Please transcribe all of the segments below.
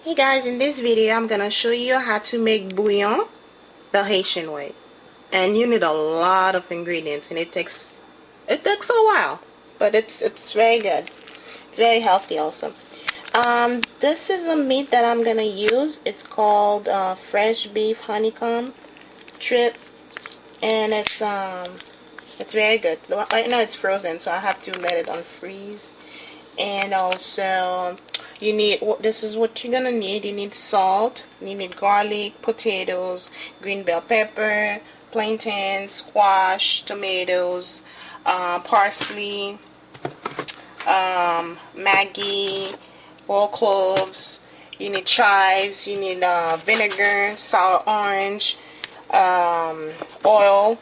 Hey guys, in this video I'm gonna show you how to make bouillon the Haitian way. And you need a lot of ingredients and it takes a while, but it's very good. It's very healthy also. This is a meat that I'm gonna use. It's called fresh beef honeycomb strip, and it's very good. Right now it's frozen, so I have to let it unfreeze. And also this is what you're gonna need. You need salt, you need garlic, potatoes, green bell pepper, plantains, squash, tomatoes, parsley, Maggi, whole cloves. You need chives, you need vinegar, sour orange, oil,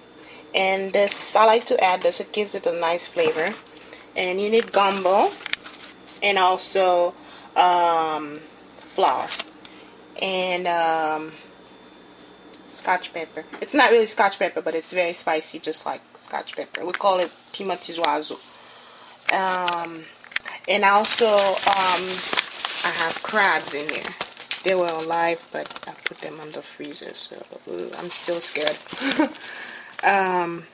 and this, I like to add this, it gives it a nice flavor. And you need gumbo, and also flour, and scotch pepper. It's not really scotch pepper, but it's very spicy, just like scotch pepper. We call it piment tizoazo. And also I have crabs in here. They were alive, but I put them on the freezer, so I'm still scared. And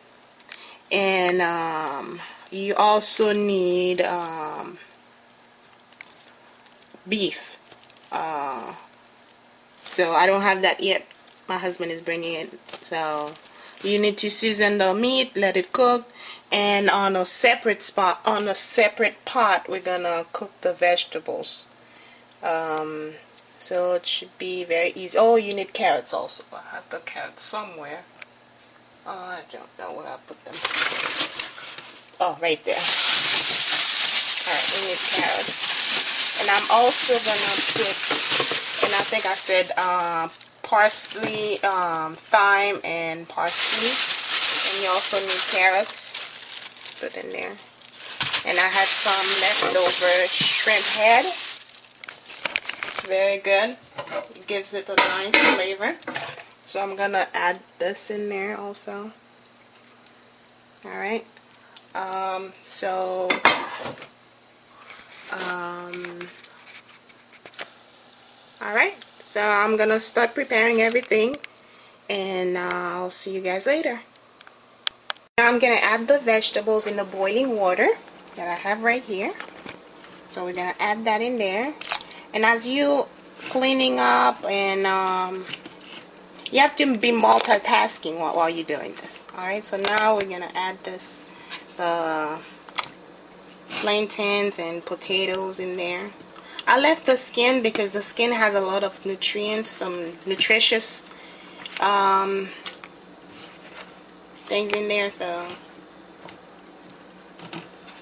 you also need beef. So I don't have that yet. My husband is bringing it. So you need to season the meat, let it cook, and on a separate pot, we're gonna cook the vegetables. So it should be very easy. Oh, you need carrots also. I have the carrots somewhere. I don't know where I put them. Oh, right there. Alright, we need carrots. And I'm also gonna put, and I think I said parsley, thyme, and parsley. And you also need carrots. Put in there. And I had some leftover shrimp head. It's very good. It gives it a nice flavor. So I'm gonna add this in there also. Alright. Alright, so I'm gonna start preparing everything, and I'll see you guys later. Now I'm gonna add the vegetables in the boiling water that I have right here. So we're gonna add that in there, and as you cleaning up, and you have to be multitasking while you're doing this. Alright, so now we're gonna add this, the plantains and potatoes in there. I left the skin because the skin has a lot of nutrients, some nutritious things in there, so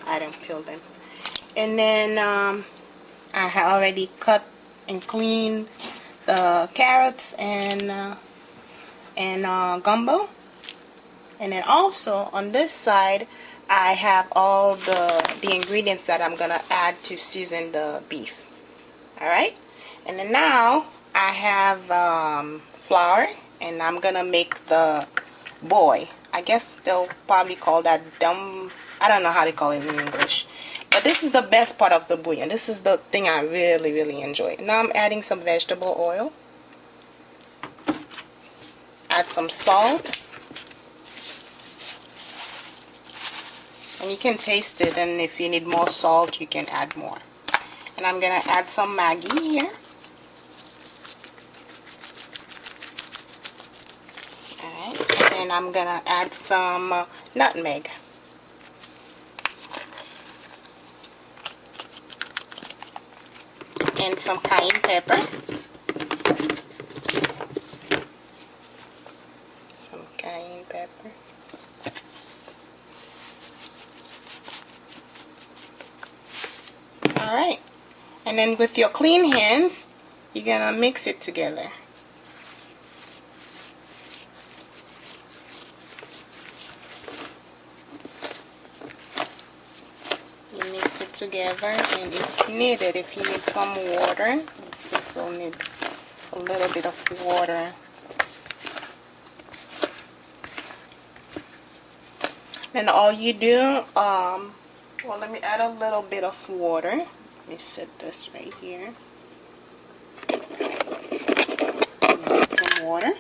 I don't peel them. And then I have already cut and cleaned the carrots and gumbo. And then also on this side I have all the ingredients that I'm gonna add to season the beef. Alright, and then now I have flour, and I'm gonna make the boy. I guess they'll probably call that dumb. I don't know how they call it in English, but this is the best part of the bouillon. This is the thing I really enjoy. Now I'm adding some vegetable oil. Add some salt, and you can taste it, and if you need more salt you can add more. And I'm gonna add some Maggi here. Alright, and I'm gonna add some nutmeg. And some cayenne pepper. Some cayenne pepper. Alright. And then with your clean hands, you're gonna mix it together. You mix it together, and if needed, if you need some water, let's see if we'll need a little bit of water. Then all you do, well, let me add a little bit of water. Let me set this right here. water.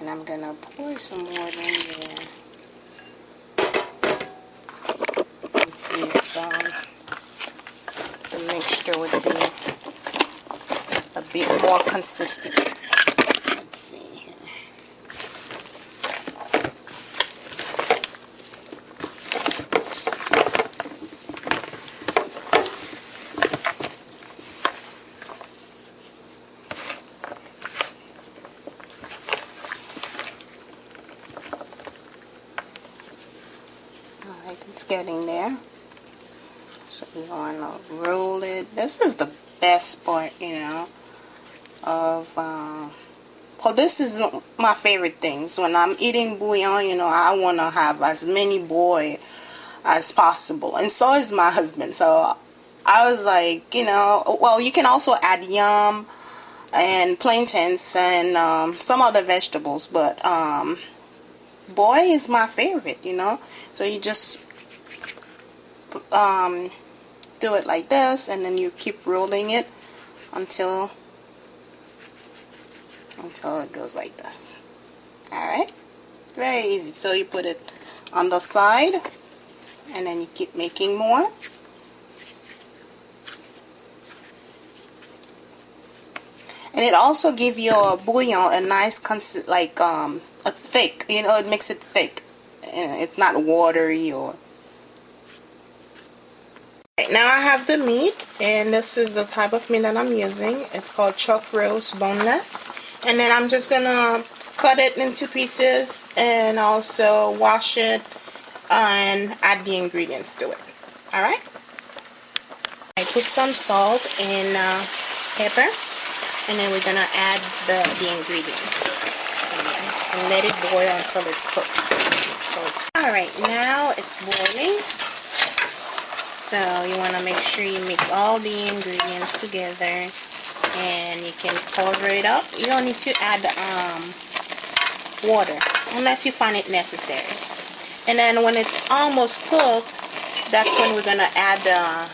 And I'm gonna pour some water in there. And see if the mixture would be a bit more consistent. Let's see here. Alright, it's getting there. So you want to roll it. This is the best part, you know, of well, this is my favorite things. When I'm eating bouillon, you know, I want to have as many bouillon as possible, and so is my husband. So I was like, you know, well, you can also add yam and plantains and some other vegetables, but boy is my favorite, you know. So you just do it like this, and then you keep rolling it until it goes like this. Alright, very easy. So you put it on the side, and then you keep making more. And it also gives your bouillon a nice a thick, you know, it makes it thick. It's not watery or. Right, now I have the meat, and this is the type of meat that I'm using. It's called chuck roast boneless. And then I'm just gonna cut it into pieces and also wash it and add the ingredients to it. Alright? I put some salt and pepper, and then we're gonna add the ingredients and let it boil until it's cooked. Alright, now it's boiling. So you want to make sure you mix all the ingredients together, and you can cover it up. You don't need to add water unless you find it necessary. And then when it's almost cooked, that's when we're gonna add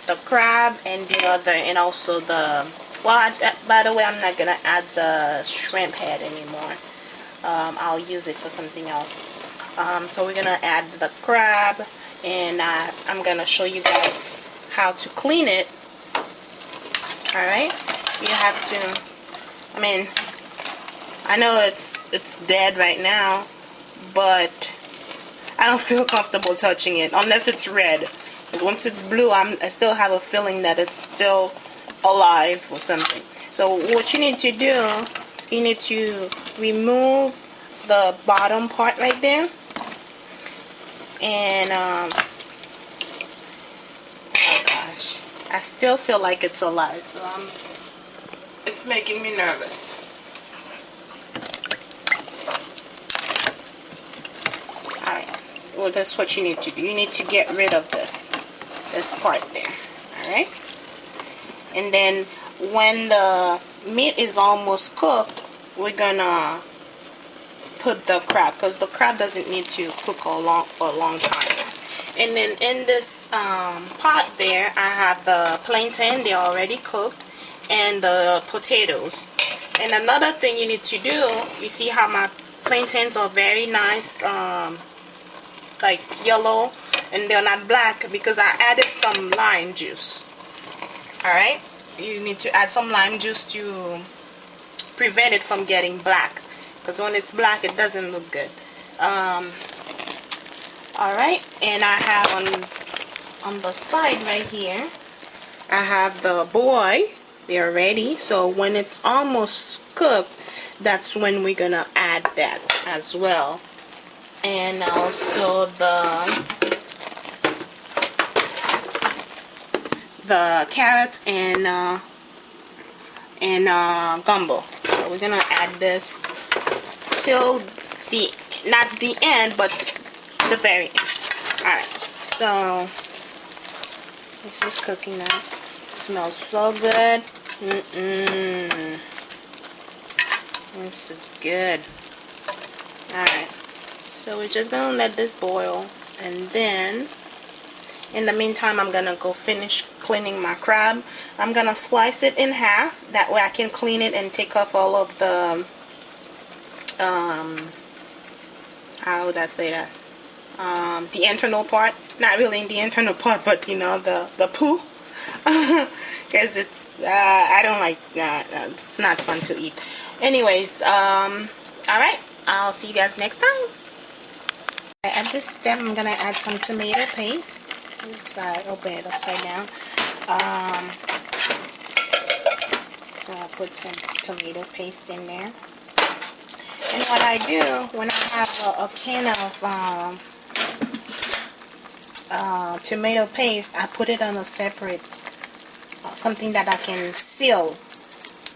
the crab and the other, and also the, well, by the way, I'm not gonna add the shrimp head anymore. I'll use it for something else. So we're gonna add the crab, and I'm gonna show you guys how to clean it. Alright, you have to, I mean, I know it's dead right now, but I don't feel comfortable touching it unless it's red. Because once it's blue, I still have a feeling that it's still alive or something. So what you need to do, you need to remove the bottom part right there, and oh gosh, I still feel like it's alive, so it's making me nervous. Alright, so that's what you need to do. You need to get rid of this part there. Alright, and then when the meat is almost cooked, we're gonna put the crab, because the crab doesn't need to cook for a long time. And then in this pot there, I have the plantain, they're already cooked, and the potatoes. And another thing you need to do, you see how my plantains are very nice, like yellow, and they're not black, because I added some lime juice. Alright, you need to add some lime juice to prevent it from getting black, because when it's black it doesn't look good. Alright, and I have on the side right here, I have the boy. They're ready. So when it's almost cooked, that's when we're gonna add that as well. And also the carrots and gumbo. So we're gonna add this till not the end, but the very end. Alright, so this is cooking now. It smells so good. This is good. Alright, so we're just gonna let this boil And then in the meantime, I'm gonna go finish cleaning my crab. I'm gonna slice it in half, that way I can clean it and take off all of the how would I say that, the internal part, not really the internal part, but you know, the poo, because it's I don't like that. It's not fun to eat. Anyways, all right, I'll see you guys next time. At this step, I'm gonna add some tomato paste. Oops, I opened it upside down. So I'll put some tomato paste in there. And what I do when I have a can of tomato paste, I put it on a separate, something that I can seal.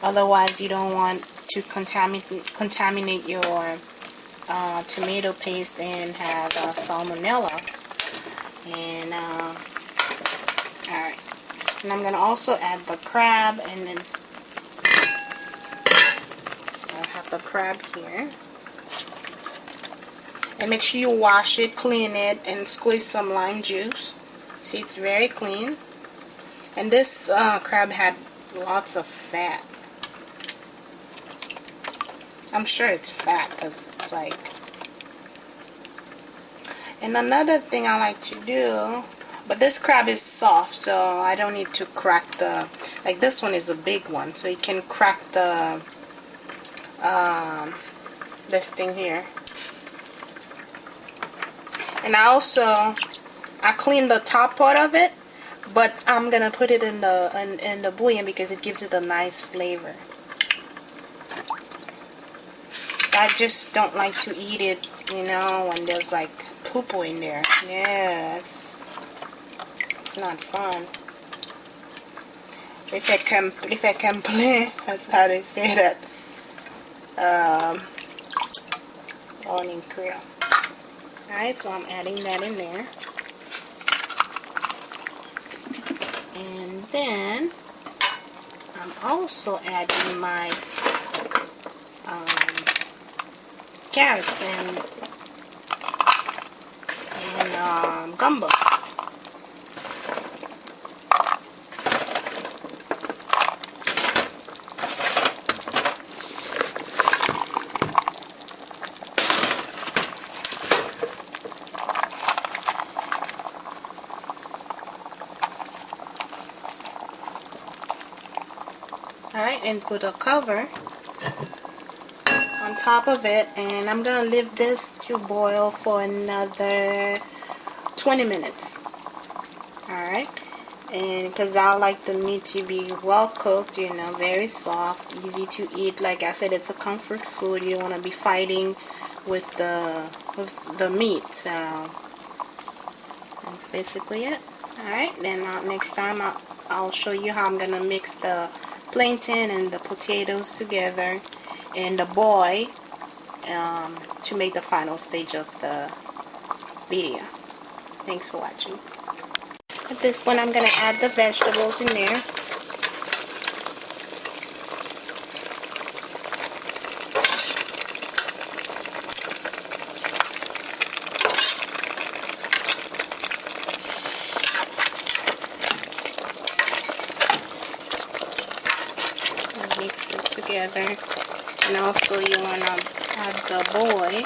Otherwise, you don't want to contaminate your tomato paste and have salmonella. And alright, and I'm gonna also add the crab, and then so I have the crab here. And make sure you wash it, clean it, and squeeze some lime juice. See, it's very clean. And this crab had lots of fat. I'm sure it's fat because it's like. And another thing I like to do, but this crab is soft, so I don't need to crack the, like this one is a big one, so you can crack the this thing here. And I clean the top part of it, but I'm gonna put it in the bouillon because it gives it a nice flavor. So I just don't like to eat it, you know, when there's like poo-poo in there. Yeah, it's not fun. If I can play, that's how they say that. On in Creole. Alright, so I'm adding that in there. And then I'm also adding my carrots and gumbo. Alright, and put a cover on top of it, and I'm gonna leave this to boil for another 20 minutes. Alright, and because I like the meat to be well cooked, you know, very soft, easy to eat. Like I said, it's a comfort food. You don't want to be fighting with the meat. So that's basically it. Alright, then next time I'll show you how I'm gonna mix the plantain and the potatoes together and the boy to make the final stage of the video. Thanks for watching. At this point, I'm going to add the vegetables in there. And mix it together. And also you want to add the boy.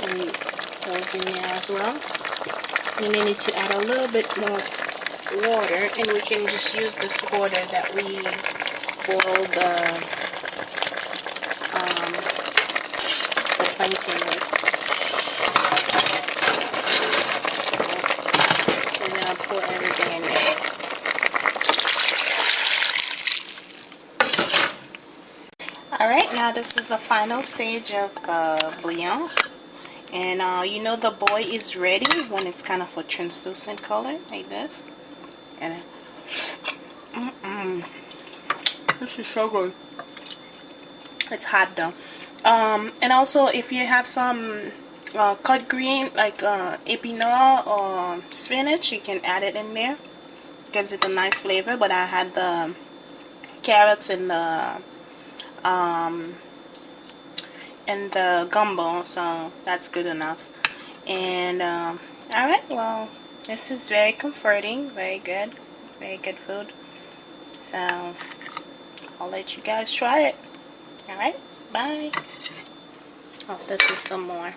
And those in there as well. You may need to add a little bit more water, and we can just use this water that we boiled the plantain with. And then I'll pour everything in there. Alright, now this is the final stage of bouillon. And you know the boy is ready when it's kind of a translucent color like this. And this is so good. It's hot though. And also if you have some cut green like epinard or spinach, you can add it in there. Gives it a nice flavor. But I had the carrots and the in the gumbo, so that's good enough. And alright, well, this is very comforting, very good food. So I'll let you guys try it. Alright, bye. Oh, this is some more.